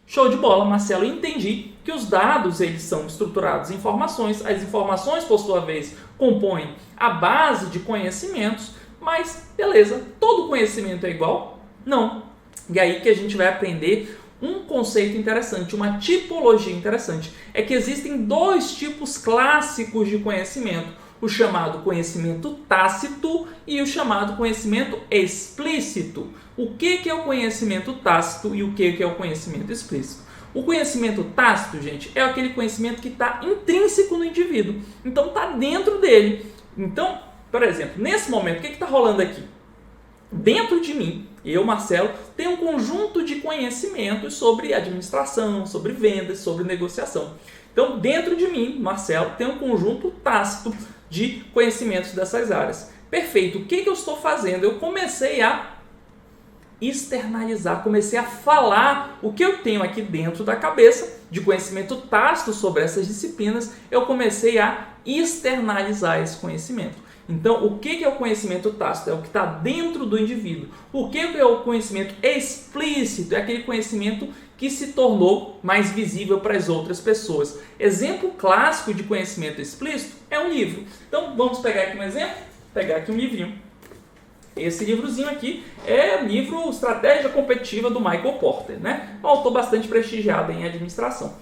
Show de bola, Marcelo. Eu entendi que os dados eles são estruturados em informações, as informações, por sua vez, compõem a base de conhecimentos, mas beleza, todo conhecimento é igual? Não. E aí que a gente vai aprender um conceito interessante, uma tipologia interessante. É que existem dois tipos clássicos de conhecimento. O chamado conhecimento tácito e o chamado conhecimento explícito. O que é o conhecimento tácito e o que é o conhecimento explícito? O conhecimento tácito, gente, é aquele conhecimento que está intrínseco no indivíduo. Então, está dentro dele. Então, por exemplo, nesse momento, o que está rolando aqui? Dentro de mim, eu, Marcelo, tenho um conjunto de conhecimentos sobre administração, sobre vendas, sobre negociação. Então, dentro de mim, Marcelo, tem um conjunto tácito de conhecimentos dessas áreas. Perfeito. O que eu estou fazendo? Eu comecei a externalizar, comecei a falar o que eu tenho aqui dentro da cabeça de conhecimento tácito sobre essas disciplinas. Eu comecei a externalizar esse conhecimento. Então, o que é o conhecimento tácito? É o que está dentro do indivíduo. O que é o conhecimento explícito? É aquele conhecimento que se tornou mais visível para as outras pessoas. Exemplo clássico de conhecimento explícito é um livro. Então, vamos pegar aqui um exemplo? Pegar aqui um livrinho. Esse livrozinho aqui é o livro Estratégia Competitiva do Michael Porter, né? Um autor bastante prestigiado em administração.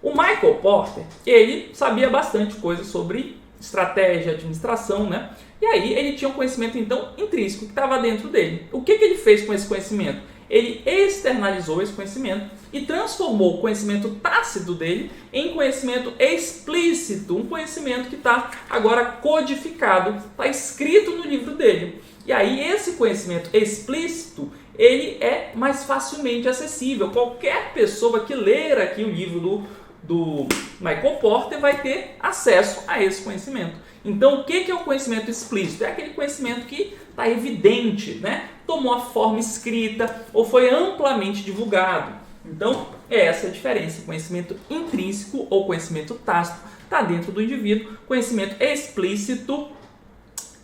O Michael Porter, ele sabia bastante coisa sobre estratégia, administração, né? E aí ele tinha um conhecimento, então, intrínseco, que estava dentro dele. O que ele fez com esse conhecimento? Ele externalizou esse conhecimento e transformou o conhecimento tácito dele em conhecimento explícito, um conhecimento que está agora codificado, está escrito no livro dele. E aí esse conhecimento explícito, ele é mais facilmente acessível. Qualquer pessoa que ler aqui o livro do Michael Porter vai ter acesso a esse conhecimento. Então, o que é o conhecimento explícito? É aquele conhecimento que está evidente, né? Tomou a forma escrita ou foi amplamente divulgado. Então, essa é a diferença. Conhecimento intrínseco ou conhecimento tácito está dentro do indivíduo. Conhecimento explícito,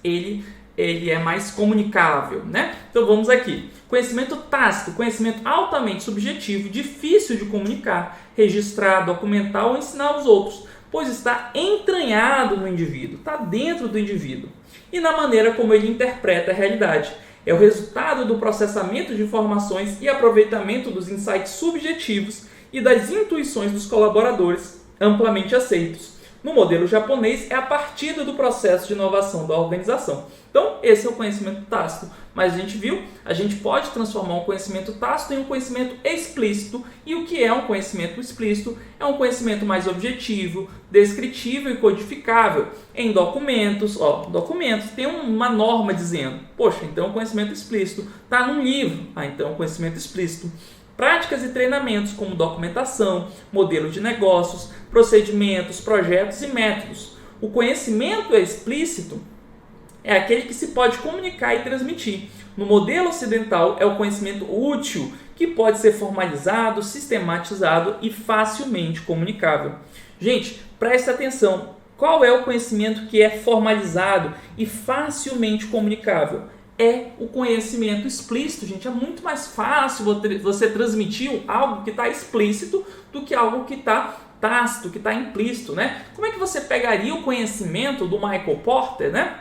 ele é mais comunicável, né? Então vamos aqui. Conhecimento tácito, conhecimento altamente subjetivo, difícil de comunicar, registrar, documentar ou ensinar aos outros, pois está entranhado no indivíduo, está dentro do indivíduo. E na maneira como ele interpreta a realidade. É o resultado do processamento de informações e aproveitamento dos insights subjetivos e das intuições dos colaboradores amplamente aceitos. No modelo japonês, é a partida do processo de inovação da organização. Então, esse é o conhecimento tácito. Mas a gente viu, a gente pode transformar um conhecimento tácito em um conhecimento explícito. E o que é um conhecimento explícito? É um conhecimento mais objetivo, descritível e codificável em documentos. Documentos, tem uma norma dizendo, poxa, então é um conhecimento explícito. Está num livro, então é um conhecimento explícito. Práticas e treinamentos como documentação, modelos de negócios, procedimentos, projetos e métodos. O conhecimento explícito é aquele que se pode comunicar e transmitir. No modelo ocidental, é o conhecimento útil, que pode ser formalizado, sistematizado e facilmente comunicável. Gente, preste atenção. Qual é o conhecimento que é formalizado e facilmente comunicável? É o conhecimento explícito, gente. É muito mais fácil você transmitir algo que está explícito do que algo que está tácito, que está implícito, né? Como é que você pegaria o conhecimento do Michael Porter, né?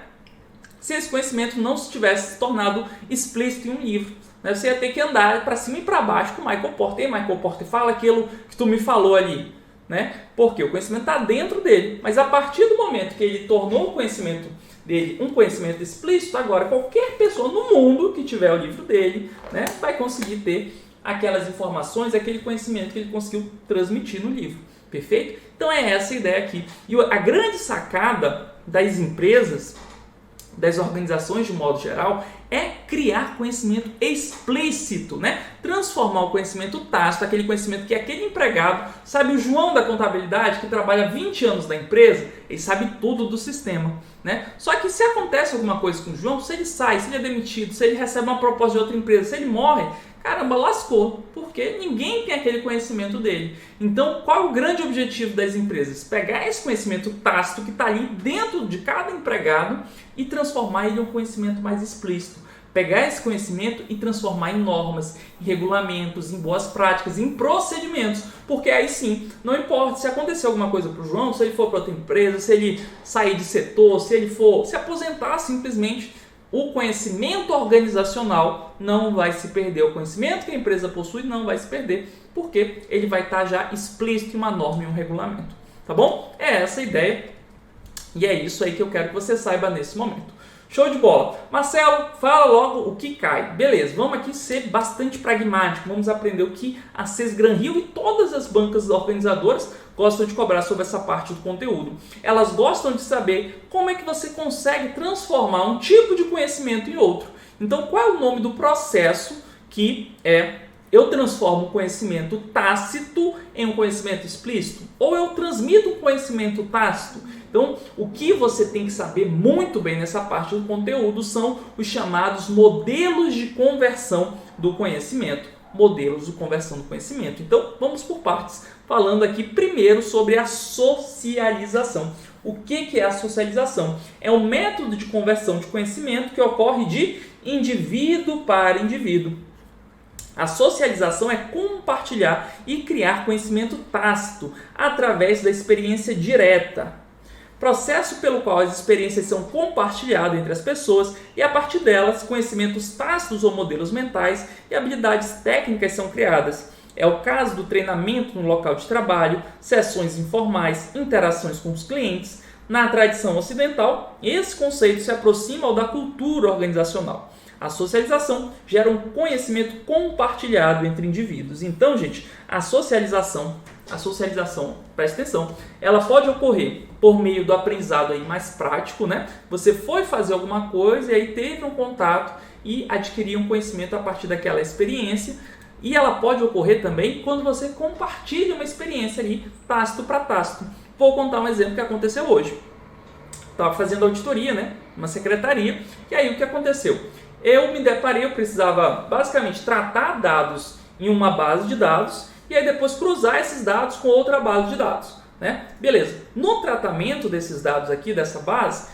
Se esse conhecimento não tivesse se tornado explícito em um livro, né? Você ia ter que andar para cima e para baixo com o Michael Porter. E Michael Porter, fala aquilo que tu me falou ali, né? Porque o conhecimento está dentro dele. Mas a partir do momento que ele tornou o conhecimento dele um conhecimento explícito, agora qualquer pessoa no mundo que tiver o livro dele, né, vai conseguir ter aquelas informações, aquele conhecimento que ele conseguiu transmitir no livro. Perfeito? Então é essa a ideia aqui. E a grande sacada das empresas, das organizações de modo geral, é criar conhecimento explícito, né? Transformar o conhecimento tácito, aquele conhecimento que aquele empregado, sabe, o João da contabilidade, que trabalha 20 anos na empresa, ele sabe tudo do sistema, né? Só que se acontece alguma coisa com o João, se ele sai, se ele é demitido, se ele recebe uma proposta de outra empresa, se ele morre, caramba, lascou, porque ninguém tem aquele conhecimento dele. Então, qual é o grande objetivo das empresas? Pegar esse conhecimento tácito que está ali dentro de cada empregado e transformar ele em um conhecimento mais explícito, pegar esse conhecimento e transformar em normas, em regulamentos, em boas práticas, em procedimentos, porque aí sim, não importa se acontecer alguma coisa para o João, se ele for para outra empresa, se ele sair de setor, se ele for se aposentar simplesmente, o conhecimento organizacional não vai se perder, o conhecimento que a empresa possui não vai se perder, porque ele vai estar já explícito em uma norma e um regulamento, tá bom? É essa a ideia e é isso aí que eu quero que você saiba nesse momento. Show de bola! Marcelo, fala logo o que cai. Beleza, vamos aqui ser bastante pragmático, vamos aprender o que a Sesgran Rio e todas as bancas organizadoras gostam de cobrar sobre essa parte do conteúdo. Elas gostam de saber como é que você consegue transformar um tipo de conhecimento em outro. Então, qual é o nome do processo que eu transformo o conhecimento tácito em um conhecimento explícito? Ou eu transmito um conhecimento tácito? Então, o que você tem que saber muito bem nessa parte do conteúdo são os chamados modelos de conversão do conhecimento. Modelos de conversão do conhecimento. Então, vamos por partes. Falando aqui primeiro sobre a socialização. O que é a socialização? É um método de conversão de conhecimento que ocorre de indivíduo para indivíduo. A socialização é compartilhar e criar conhecimento tácito através da experiência direta. Processo pelo qual as experiências são compartilhadas entre as pessoas e, a partir delas, conhecimentos tácitos ou modelos mentais e habilidades técnicas são criadas. É o caso do treinamento no local de trabalho, sessões informais, interações com os clientes. Na tradição ocidental, esse conceito se aproxima ao da cultura organizacional. A socialização gera um conhecimento compartilhado entre indivíduos. Então, gente, a socialização, presta atenção, ela pode ocorrer por meio do aprendizado aí mais prático, né? Você foi fazer alguma coisa e aí teve um contato e adquiriu um conhecimento a partir daquela experiência. E ela pode ocorrer também quando você compartilha uma experiência ali, tácito para tácito. Vou contar um exemplo que aconteceu hoje. Estava fazendo auditoria, né? Uma secretaria, e aí o que aconteceu? Eu me deparei, eu precisava basicamente tratar dados em uma base de dados e aí depois cruzar esses dados com outra base de dados, né? Beleza. No tratamento desses dados aqui, dessa base,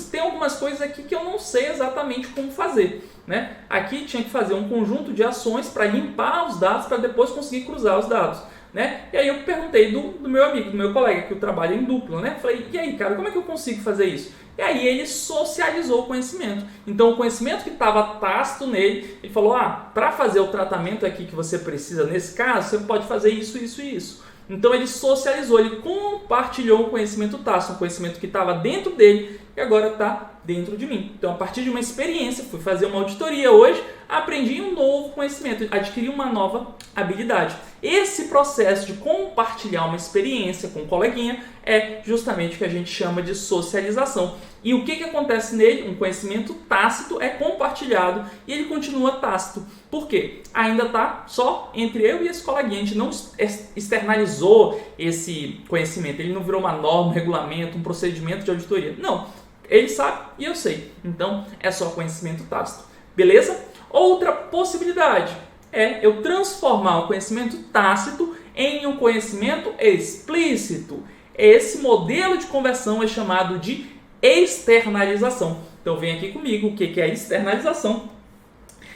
tem algumas coisas aqui que eu não sei exatamente como fazer, né? Aqui tinha que fazer um conjunto de ações para limpar os dados para depois conseguir cruzar os dados, né? E aí eu perguntei do meu amigo, do meu colega, que trabalha em dupla, né? Falei, e aí, cara, como é que eu consigo fazer isso? E aí ele socializou o conhecimento. Então o conhecimento que estava tácito nele, ele falou, para fazer o tratamento aqui que você precisa, nesse caso, você pode fazer isso, isso e isso. Então ele socializou, ele compartilhou um conhecimento tácito, um conhecimento que estava dentro dele e agora está dentro de mim. Então, a partir de uma experiência, fui fazer uma auditoria hoje, aprendi um novo conhecimento, adquiri uma nova habilidade. Esse processo de compartilhar uma experiência com um coleguinha é justamente o que a gente chama de socialização. E o que acontece nele? Um conhecimento tácito é compartilhado e ele continua tácito. Por quê? Ainda está só entre eu e esse coleguinha. A gente não externalizou esse conhecimento. Ele não virou uma norma, um regulamento, um procedimento de auditoria. Não. Ele sabe e eu sei. Então, é só conhecimento tácito. Beleza? Outra possibilidade é eu transformar o conhecimento tácito em um conhecimento explícito. Esse modelo de conversão é chamado de externalização. Então, vem aqui comigo. O que é a externalização?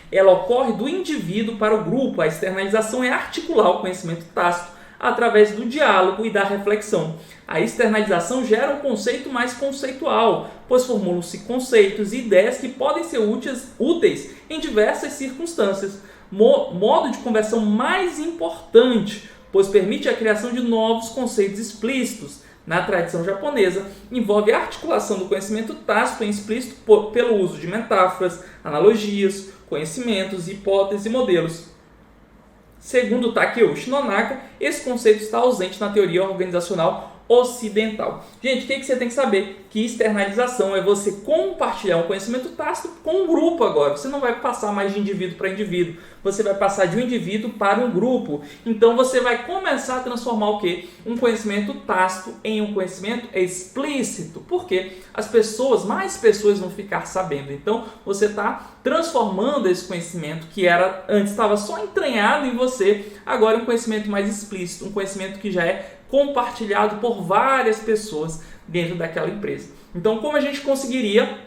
Ela ocorre do indivíduo para o grupo. A externalização é articular o conhecimento tácito através do diálogo e da reflexão. A externalização gera um conceito mais conceitual, pois formulam-se conceitos e ideias que podem ser úteis em diversas circunstâncias. Modo de conversão mais importante, pois permite a criação de novos conceitos explícitos. Na tradição japonesa, envolve a articulação do conhecimento tácito em explícito pelo uso de metáforas, analogias, conhecimentos, hipóteses e modelos. Segundo Takeuchi Nonaka, esse conceito está ausente na teoria organizacional ocidental. Gente, o que você tem que saber? Que externalização é você compartilhar um conhecimento tácito com um grupo agora. Você não vai passar mais de indivíduo para indivíduo. Você vai passar de um indivíduo para um grupo. Então, você vai começar a transformar o quê? Um conhecimento tácito em um conhecimento explícito. Por quê? Mais pessoas vão ficar sabendo. Então, você está transformando esse conhecimento que antes estava só entranhado em você, agora um conhecimento mais explícito, um conhecimento que já é compartilhado por várias pessoas dentro daquela empresa. Então, como a gente conseguiria,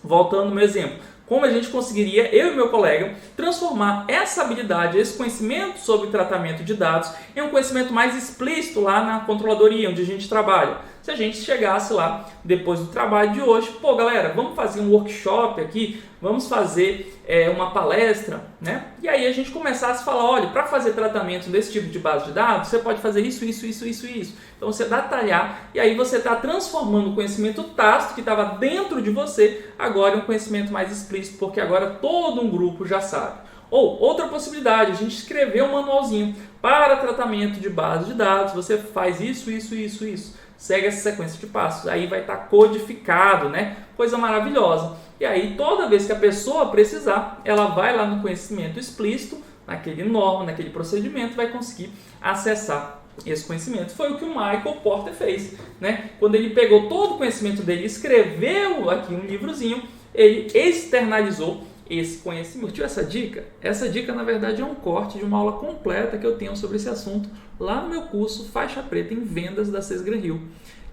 voltando no meu exemplo, como a gente conseguiria, eu e meu colega, transformar essa habilidade, esse conhecimento sobre tratamento de dados em um conhecimento mais explícito lá na controladoria, onde a gente trabalha. Se a gente chegasse lá depois do trabalho de hoje, pô galera, vamos fazer um workshop aqui, vamos fazer uma palestra, né? E aí a gente começasse a falar, olha, para fazer tratamento desse tipo de base de dados, você pode fazer isso, isso, isso, isso e isso. Então você detalhar e aí você está transformando o conhecimento tácito que estava dentro de você agora em um conhecimento mais explícito, porque agora todo um grupo já sabe. Ou outra possibilidade, a gente escrever um manualzinho para tratamento de base de dados, você faz isso, isso, isso, isso. Segue essa sequência de passos, aí vai estar codificado, né? Coisa maravilhosa. E aí toda vez que a pessoa precisar, ela vai lá no conhecimento explícito, naquele norma, naquele procedimento, vai conseguir acessar esse conhecimento. Foi o que o Michael Porter fez, né? Quando ele pegou todo o conhecimento dele, escreveu aqui um livrozinho, ele externalizou esse conhecimento. Curtiu essa dica? Essa dica, na verdade, é um corte de uma aula completa que eu tenho sobre esse assunto lá no meu curso Faixa Preta em Vendas da Sesgran Rio.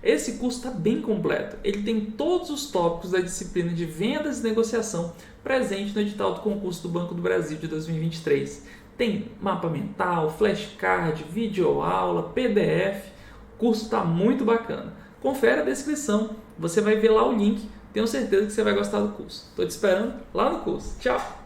Esse curso está bem completo. Ele tem todos os tópicos da disciplina de vendas e negociação presente no edital do concurso do Banco do Brasil de 2023. Tem mapa mental, flashcard, videoaula, PDF. O curso está muito bacana. Confere a descrição, você vai ver lá o link. Tenho certeza que você vai gostar do curso. Estou te esperando lá no curso. Tchau!